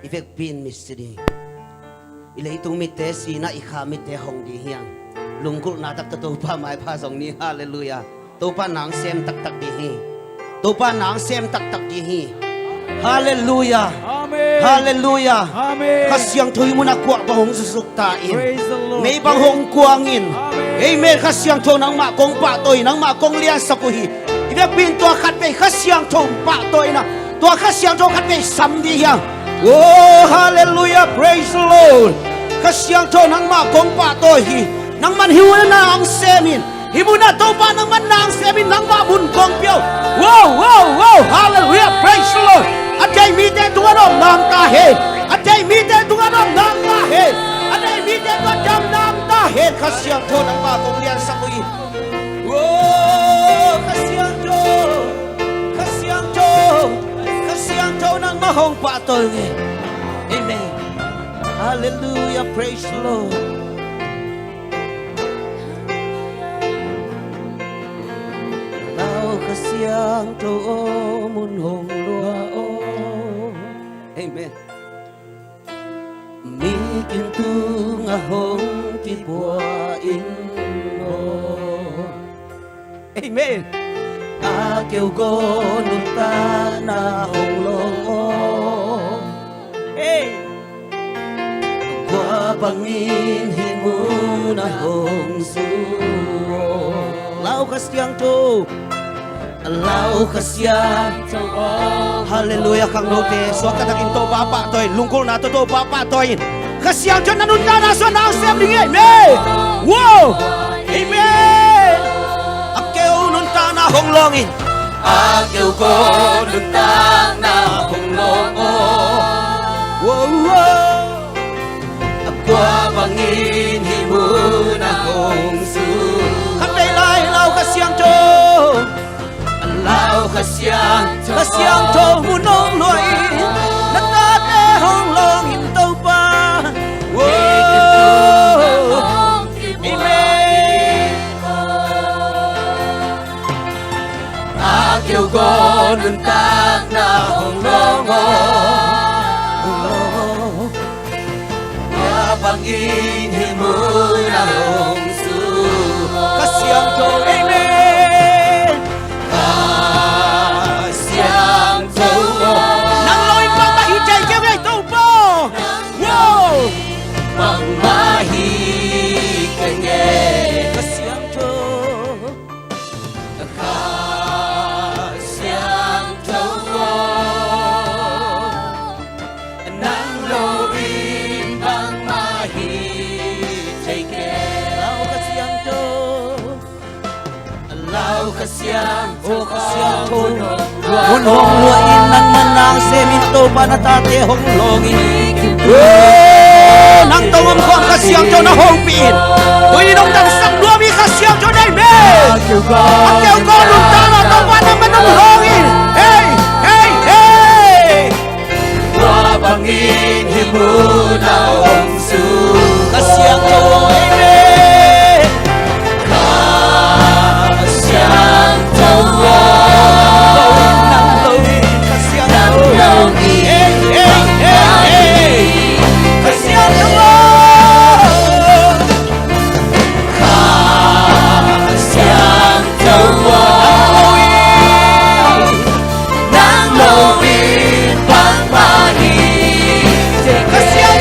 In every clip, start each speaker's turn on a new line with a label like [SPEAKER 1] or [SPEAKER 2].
[SPEAKER 1] Ivek pin misri ilay tung mite sina ikamite hong di hiyang lungkul natak tutupa may pasong ni hallelujah tupa nang sem tak tak dihi tupa nang sem tak tak dihi hallelujah
[SPEAKER 2] Amen.
[SPEAKER 1] hallelujah
[SPEAKER 2] Amen.
[SPEAKER 1] kasyang tuy mo na kuwa bahong susuktain
[SPEAKER 2] Praise the Lord.
[SPEAKER 1] may banghong kuangin
[SPEAKER 2] Amen.
[SPEAKER 1] amen kasyang to nang makong patoy nang makong lian sa kuhi ivek pin to katpe kasyang to patoy na to kasyang to katpe samdi hiyang oh hallelujah praise the Lord kasyang to nang makong patoy nang manhiwa na ang semin himu na to pa nang man na ang semin nang mabun kong piyaw wow hallelujah praise the Lord at kay mite tunganom nang tahe at kay mite tunganom nang tahe at kay mite tunganom nang tahe kasyang to nang makong lian sa kuhi oh kasyang to nang mahong patoy amen hallelujah praise the Lord lao kasyang to mun hong lua amen mi kinh tu nga hong ti bua in no amen a kêu go nun ta na hong long hey qua bangin himu na hong su lao kasyang to hallelujah kang note so katakin to papa toy lungkol na to papa toy kasyang to nanunta na so na sem ding amen wow amen akeu nunta na hong longin akeu ko nunta na hong longo wow akwa bangin himu na hong su kapay lai lao kasyang to lao kasyang to munong loi natate hong long in tàu pa amen a kêu con nun tak na hong long ya bangin himu na hong su kasyang to amen Mun hong luain nang manang seminto panatate hong longin nang tawam ko ang kasyang to na hong pin tuwi nong dangsang duami kasyang to na amen akyaw ko nung tala tawa naman ang longin hey wabangin himu na hong su kasyang to amen kasyang to Kasyang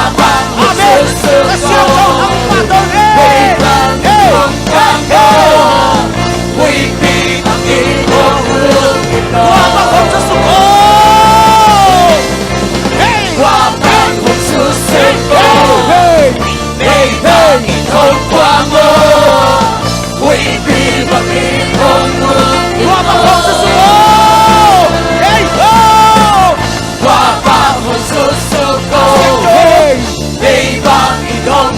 [SPEAKER 1] Amen. Kasiang to ng patong. Wapang sa suko. Wapang sa suko. Hey, ho!
[SPEAKER 2] Wapang susuko, ibang idong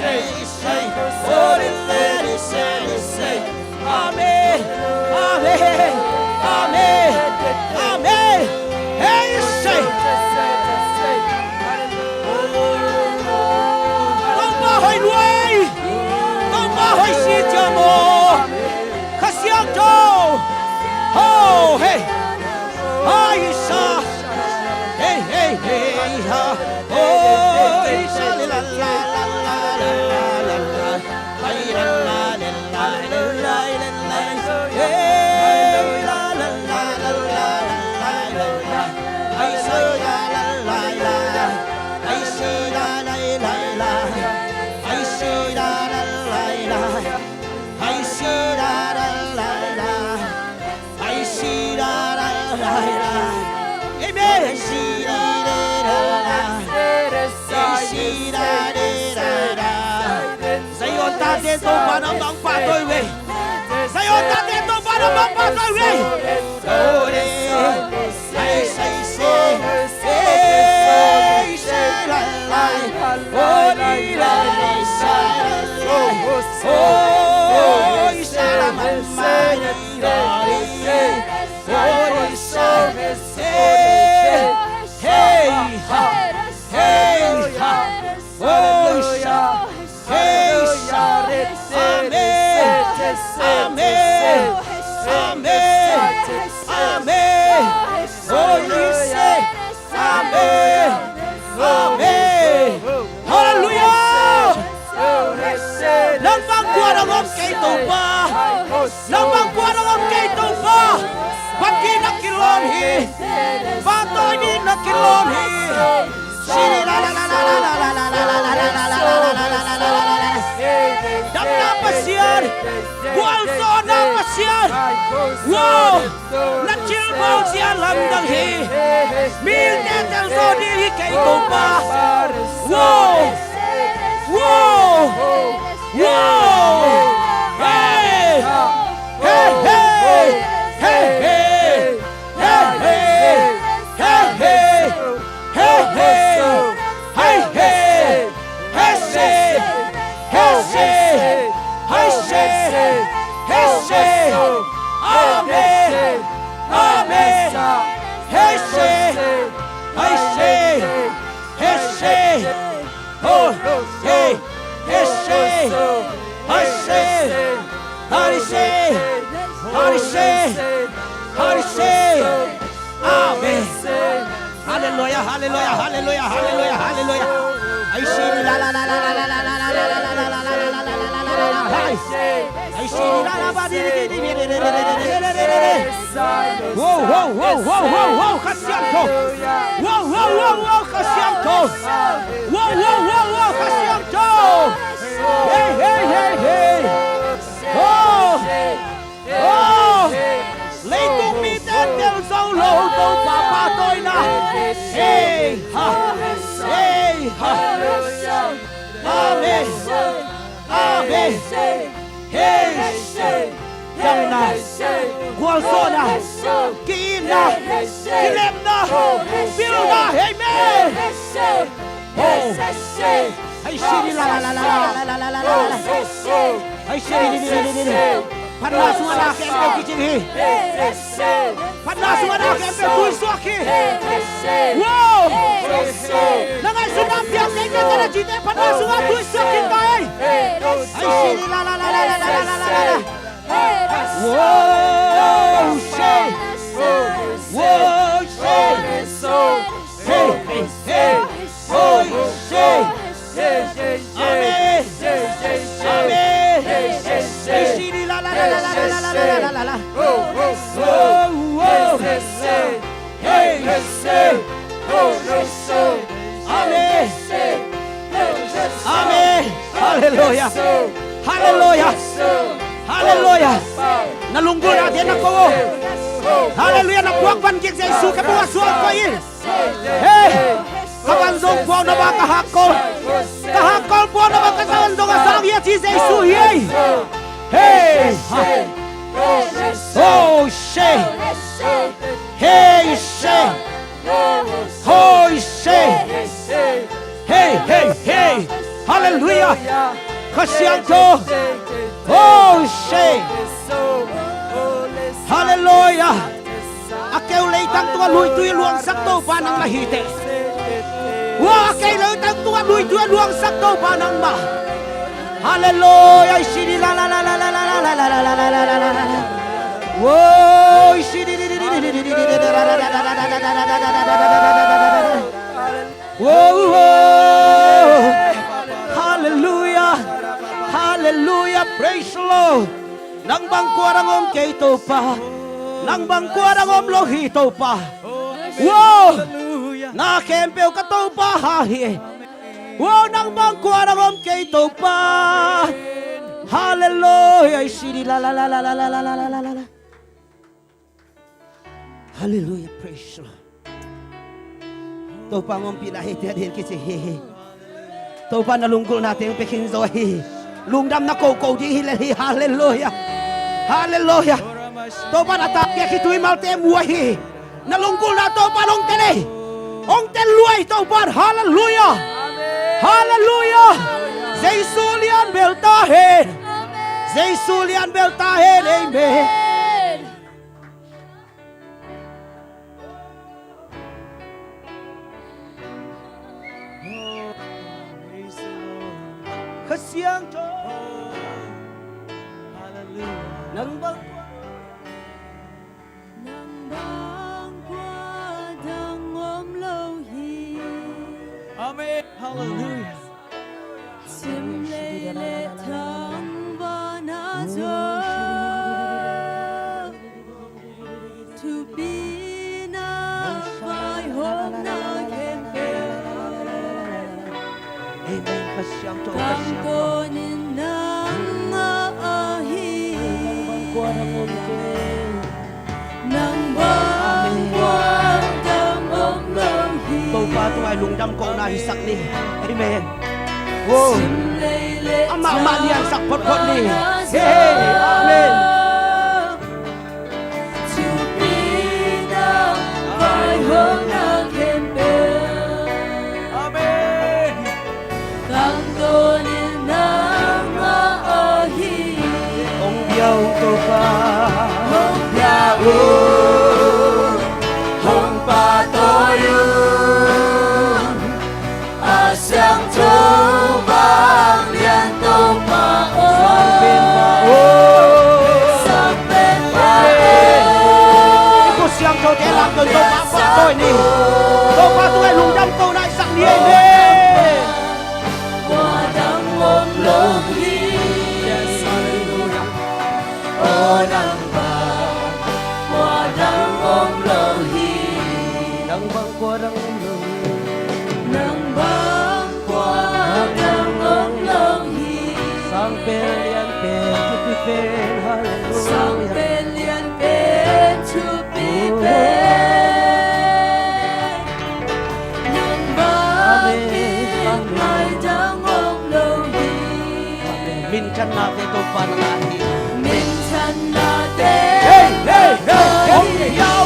[SPEAKER 1] Hey, natin itong panambang patoy. Sayon natin itong panambang patoy. Ay, say, wow, la chilbong siya lamdang hi, mil netel so di kay tumba. Wow, wow, wow, hey, hey, hey, hey, hey, hey, hey, hey, hey, hey, hey, hey, Amen. Amen. Hey, say. Hey, say. Hey, say. Oh, hey. Hey, say. Hey, say. Hey, say. Hey, say. Hey, say. Amen. Hallelujah. Hallelujah. Hallelujah. Hallelujah. Hallelujah. I say la la la la la la la la la la la la la. I see la la ba di di di di. Wow, wow, wow, wow, wow, wow, Kasianto. Wow, wow, wow, wow, Kasianto. Wow, wow, wow, wow, Kasianto. Hey, hey, hey, hey. Oh, oh. Lấy tung mi tên đều sâu lô tô papa tôi na. Hey, ha, hey, ha. Amen. Amen. Hey, yang na, kualso na, kiin na, kilem na, feel na, amen. Oh, ay shiri la la la la la la la la la la, ay shiri di di di di. Panas wala kempe kichini, panas wala kempe kuisuaki. Wow, nangai sunam biang kempe kana jite panas wala kuisuaki kai. Ay shiri la la la la la la la la la. Whoa, say, whoa, say, hey, hey, hey, oh, say, amen, amen, hey, shiri la la la la la la la la la la, whoa, whoa, hey, amen, amen, hallelujah, hallelujah. Hallelujah. Nalunggol natin ako. Hallelujah. Nakuwag banggig sa Isu. Kabuwasuan ko yun. Hey. Kawanzong po na mga kahakol. Kahakol po na mga kasawanzong asang iya si Isu. Hey. Oh, say. Hey, say. Oh, say. Hey, hey, hey. Hallelujah. Kasiyanto. Oh, say. Hallelujah. Akaw leitang tuwa luy luang sakto pa ng mahite. Wow, akaw leitang tuwa luy luang sakto pa ng ma. Hallelujah. Shiri la la la la la la la la la la la la la la. Wow, shiri di di di di di di di di la la la la la la la la. Wow. Hallelujah. Hallelujah. Praise the Lord. Nang bangkuarangom keito pa. Nang bangkuarangom lohito pa. Wow. Nakempeo kato pa hahi. Wow. Nang bangkuarangom keito pa. Hallelujah. Shiri la la la la la la la la la la. Hallelujah. Praise the Lord. To pangom pinahiti din kasi hehe. To pa nalunggol natin pekin zohi. lung dam na ko di hi hallelujah hallelujah to pa nata kya ki tui mal te mua hi na lungkul na to pa long tene ong ten luai to pa hallelujah hallelujah Jesulian belta he Jesulian belta he amen Kasiang to hallelujah nang bang
[SPEAKER 2] qua đang ôm lâu hi
[SPEAKER 3] Amen. Hallelujah.
[SPEAKER 2] sim lệ lệ thang và na zo to be na vai hôm na khen
[SPEAKER 1] amen kasiang to
[SPEAKER 2] Tam
[SPEAKER 1] kasiang
[SPEAKER 2] ko nin nang ahi nang bang quang đang ôm lâu hi
[SPEAKER 1] to pa to ai lung dam ko na hi sak ni amen wow ama ma niang sak phot phot ni hey amen
[SPEAKER 2] to be na vai hôm na khen
[SPEAKER 3] Amen.
[SPEAKER 2] Tam ko nin nang ahi
[SPEAKER 1] ông biao to pa
[SPEAKER 2] hong ya u hong pa to yu a sang cho vang liên tô pa o sang bên pa
[SPEAKER 1] cô siang cho thế làm tôi pa pa tôi ni to pa tôi lung dam ko na sak ni amen
[SPEAKER 2] qua đang ôm lâu hi
[SPEAKER 3] Yes, hallelujah.
[SPEAKER 2] o đang ba qua đang ôm lâu hi
[SPEAKER 1] dang bang ko dang
[SPEAKER 2] nang bang qua đang ôm lâu hi
[SPEAKER 1] sang pelian pe tu pi pe hallelujah
[SPEAKER 2] sang bên liên bên chu pi bên nang bang in mai đang ôm lâu hi
[SPEAKER 1] min chan na te to pa na hi
[SPEAKER 2] min chan na te
[SPEAKER 1] hey hey hey ông yao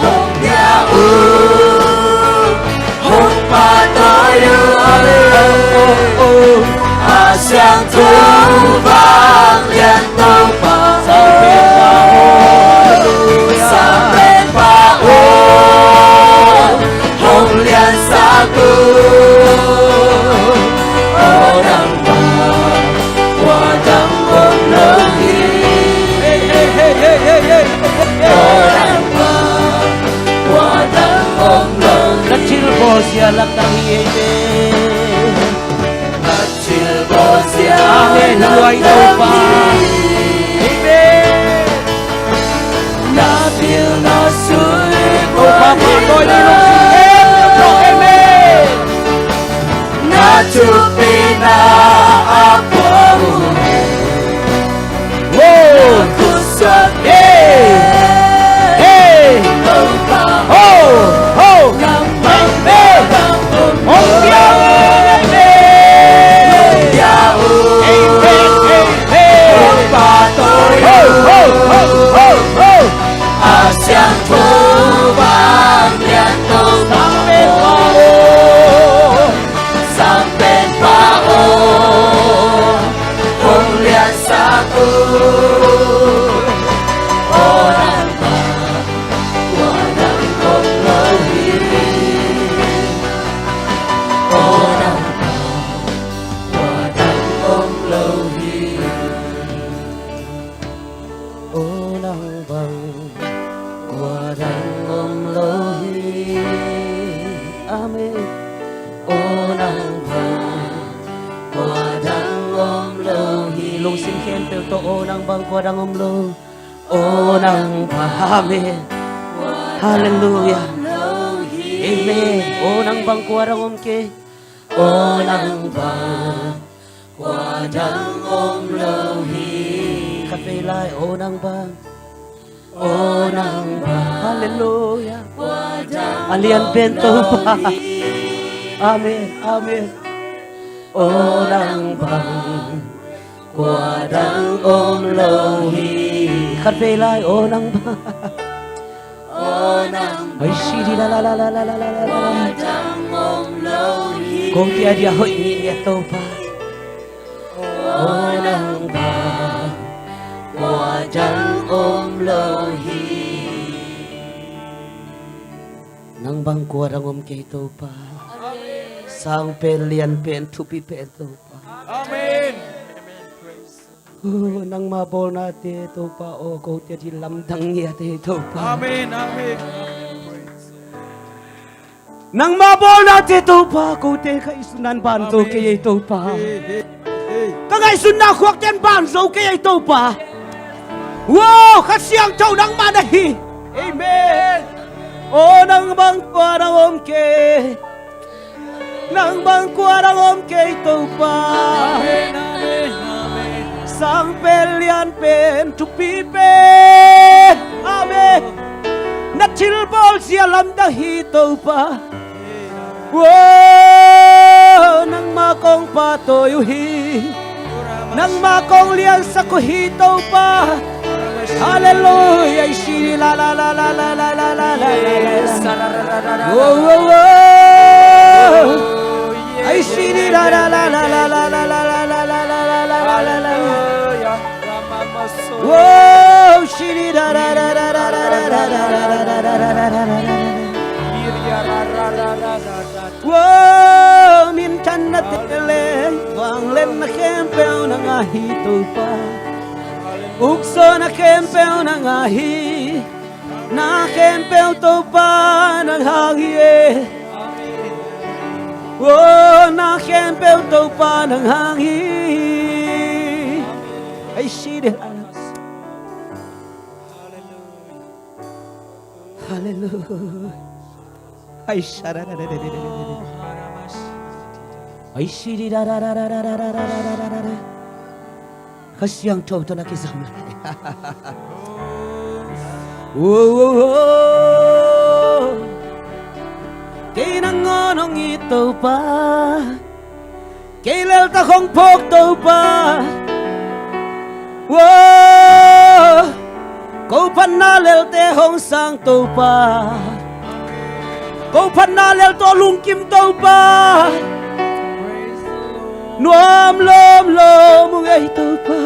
[SPEAKER 2] hong ya u hong pa to yu a sang thu vang liên tô pa sang bên pa o hong liên sa tu o đăng ba qua đăng ôm lâu hi
[SPEAKER 1] hey hey hey hey hey hey
[SPEAKER 2] o đăng ba qua đăng ôm lâu hi
[SPEAKER 1] kecil bos ya lak tang amen
[SPEAKER 2] kecil bos ya
[SPEAKER 1] amen luai to pa amen
[SPEAKER 2] na phiêu na suy
[SPEAKER 1] to pa ma tôi ni lo em cho amen
[SPEAKER 2] na chupi na apo
[SPEAKER 1] wow
[SPEAKER 2] kusat
[SPEAKER 1] hey hey
[SPEAKER 2] nang pa
[SPEAKER 1] ho ho
[SPEAKER 2] nang bang nang
[SPEAKER 1] ông yao amen
[SPEAKER 2] ya u
[SPEAKER 1] amen amen
[SPEAKER 2] pa tôi
[SPEAKER 1] ho ho ho ho ho
[SPEAKER 2] a sang thu vang liên tô pa
[SPEAKER 1] amen pa
[SPEAKER 2] sang bên pa o hong liên sa tu o đăng ba qua đăng ôm lâu hi o đăng ba qua đăng ôm lâu hi
[SPEAKER 1] ô nắng vàng qua đang ôm lâu hi amen ô nắng vàng qua đang ôm lâu hi lung xin khen tiêu tô ô nắng vàng qua đang ôm lâu ô nắng vàng amen hallelujah
[SPEAKER 2] lâu hi
[SPEAKER 1] amen ô nắng vàng qua đang ôm kê ô nắng vàng qua đang ôm lâu hi cắt về lại ô nắng vàng ô nắng vàng hallelujah
[SPEAKER 2] qua đăng
[SPEAKER 1] alian bento pa amen amen ô nắng bằng quả đắng ôm lâu hi khát về lại ô nắng bằng
[SPEAKER 2] ô nắng
[SPEAKER 1] ơi xì đi la la la la la la la la
[SPEAKER 2] quả đắng ôm lâu hi
[SPEAKER 1] con tia dia hội nghị tô pa ô nắng bằng quả đắng ôm lâu hi nang bang quả đắng ôm cây tô pa sang pen lian pen thupi pen tô pa
[SPEAKER 3] Amen.
[SPEAKER 1] nang mabol na te tô pa o ko te di lam dang nia te tô pa
[SPEAKER 3] Amen. Amen.
[SPEAKER 1] nang mabol na te tô pa ko te ka isunan ban zo ke tô pa
[SPEAKER 3] Hey, hey, hey.
[SPEAKER 1] ka ngai sun na khwak ten ban zo ke tô pa wow khat siang thau nang ma na hi amen o nang bang kwa na om ke nang bang kwa na om ke tô pa
[SPEAKER 3] Amen. Amen. Amen.
[SPEAKER 1] sang pelian pen tu pipe ame na chilbol sia lam da hi to pa wo nang ma kong pa to yu hi nang ma kong lian sa ko hi to pa hallelujah shi la la la la la la la la la wo wo wo ai shi la la la la la la la la la la la la la la Whoa, shiri da da da da da da da da da da da da da. Whoa, min chan na tele, vang lên na kem peo na ngahi tu pa. Ukso na kem peo na ngahi, na kem peo tu pa na hangie. Whoa, na kem peo tu pa na hangie. Ay shiri. Hallelujah. Ay shara da da da da da. Ay shiri da da da da da da da da da da. Kasiang chow to na kisam. Oh. Kay nangonong ito pa. Kay lel ta kong pok to pa. Whoa. Câu panalel te hong sang tàu pa, câu panalel to lung kim tàu pa, nuam lom lom ngay tàu pa,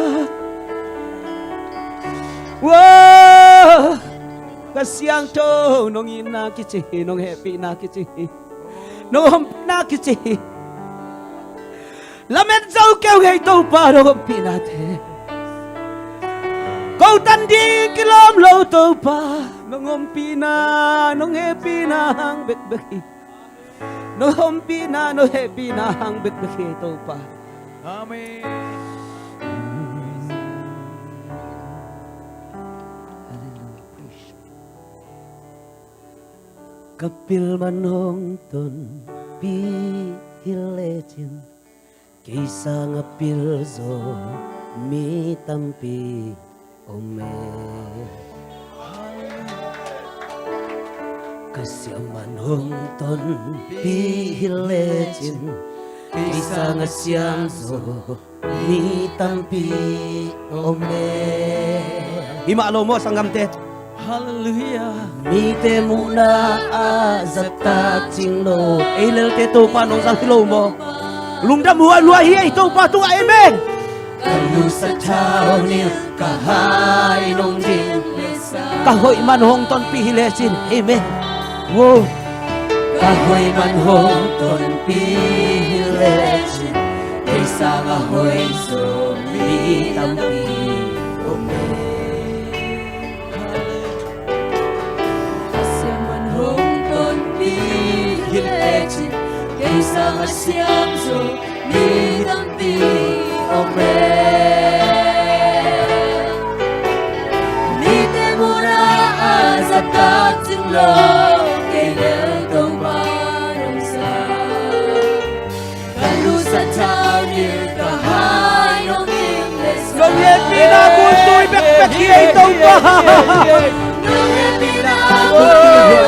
[SPEAKER 1] wow, kasiang to nong ina kichi, nong happy na kichi, nong happy na kichi, lamet zau kêu ngay tàu pa nong happy na te. Câu tan đi cái lom lâu tàu pa nong om pina nong happy na hang bek beki nong om pina nong happy na hang bek beki tàu pa
[SPEAKER 3] Amen.
[SPEAKER 1] kapil manong ton pi hilechin kaysa ngapil zo mi tampi Amen. Kasyaman hongton pihilecin Isang asyang so ni tampi Amen. Imalo mo sanggam te.
[SPEAKER 3] Hallelujah.
[SPEAKER 1] Mi te muna azata chinglo. Elel te to pa nong sang hilo mo. Lungdam huwa luwa hiya ito pa tu amen. Kalu sa tao niya kahay nung din kahoy man hong ton pihilesin amen. Wow. Kahoy man hong ton pihilesin kaysa kahoy so mitampi amen.
[SPEAKER 2] Kasi man hong ton pihilesin kaysa kasyang so mitampi Amen. Ni temura sa tatlo kay nang parang sa kalu sa tawir kahay ng Ingles.
[SPEAKER 1] Nung happy na gusto ibekbek hiya ito pa.
[SPEAKER 2] Nung happy na gusto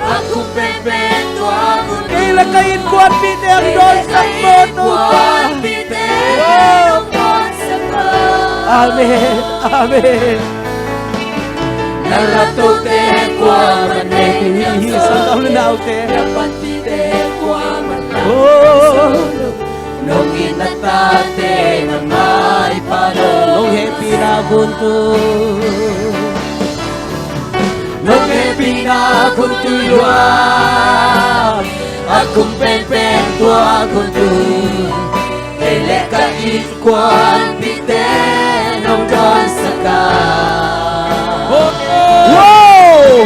[SPEAKER 2] akong perpetuo akong
[SPEAKER 1] ilakayin ko at piteng doon sa moto pa. Amen. Amen.
[SPEAKER 2] Naratote kwa maneng
[SPEAKER 1] Isang taon na ute.
[SPEAKER 2] Napatite kwa manang
[SPEAKER 1] Oh.
[SPEAKER 2] Nung inatate na may panong
[SPEAKER 1] Nung happy na gunto.
[SPEAKER 2] Nung pinakutuluan Akong pen tua kuntu Elekain kwan pite Nung don saka
[SPEAKER 1] Wow!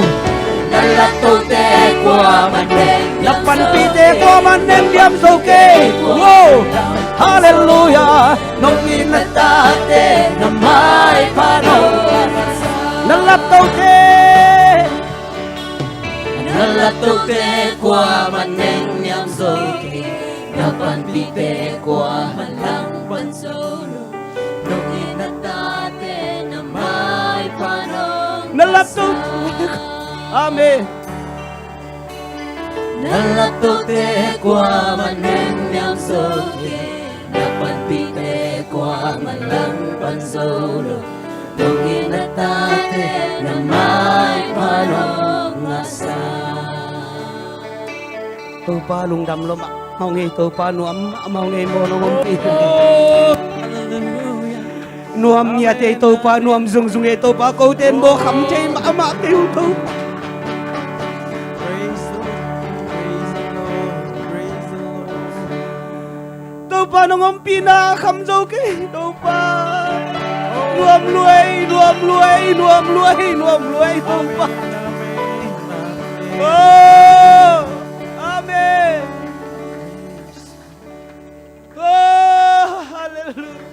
[SPEAKER 2] Nalatote kwa maneng
[SPEAKER 1] Napanpite ko man ng diyam soke. Wow! Hallelujah! Nung
[SPEAKER 2] Inatate na may panong
[SPEAKER 1] nalataw te.
[SPEAKER 2] Nalatote kwa maneng niyam soke Napanpite kwa manlang pansolo Nung inatate na may panong
[SPEAKER 1] Nalataw. Amen.
[SPEAKER 2] Nalatote kwa maneng niyam soke Napanpite kwa manlang pansolo Nung inatate na may panong asa
[SPEAKER 1] Tu pa lung dam lo mau ngi tu pa nuam mau ngi mo no pi.
[SPEAKER 3] Hallelujah.
[SPEAKER 1] Nuam nya te tu pa nuam zung zung e tu pa ko ten bo kham che ma kêu tu.
[SPEAKER 3] Praise the Lord. Praise the Lord. Praise the Lord.
[SPEAKER 1] Tu pa nong pi na kham zo ke tu pa. Nuam luai nuam luai nuam luai nuam luai tu pa. Oh! Amen. Oh, hallelujah.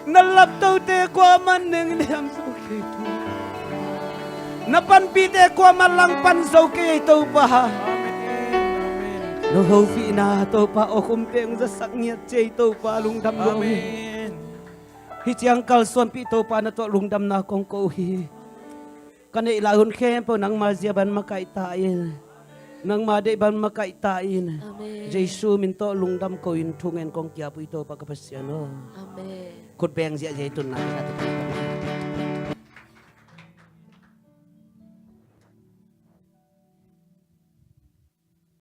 [SPEAKER 1] Nalaptaw te kwa man ng niyam suki tu. Napanpite kwa malang pansaw ke ito pa. No hofi na to pa o kumpeng zasak niya che ito pa lungdam lung.
[SPEAKER 3] Amen.
[SPEAKER 1] Hitiang kalson pito pa na to lungdam na kong kohi. Kani ilahon kempo nang maziaban makaitain. Nang madaiban makaitain.
[SPEAKER 2] Amen.
[SPEAKER 1] Jesu minto lungdam ko intungen kong kiapu ito pagkapasyan.
[SPEAKER 2] Amen.
[SPEAKER 1] Kut beng siya jaytun na.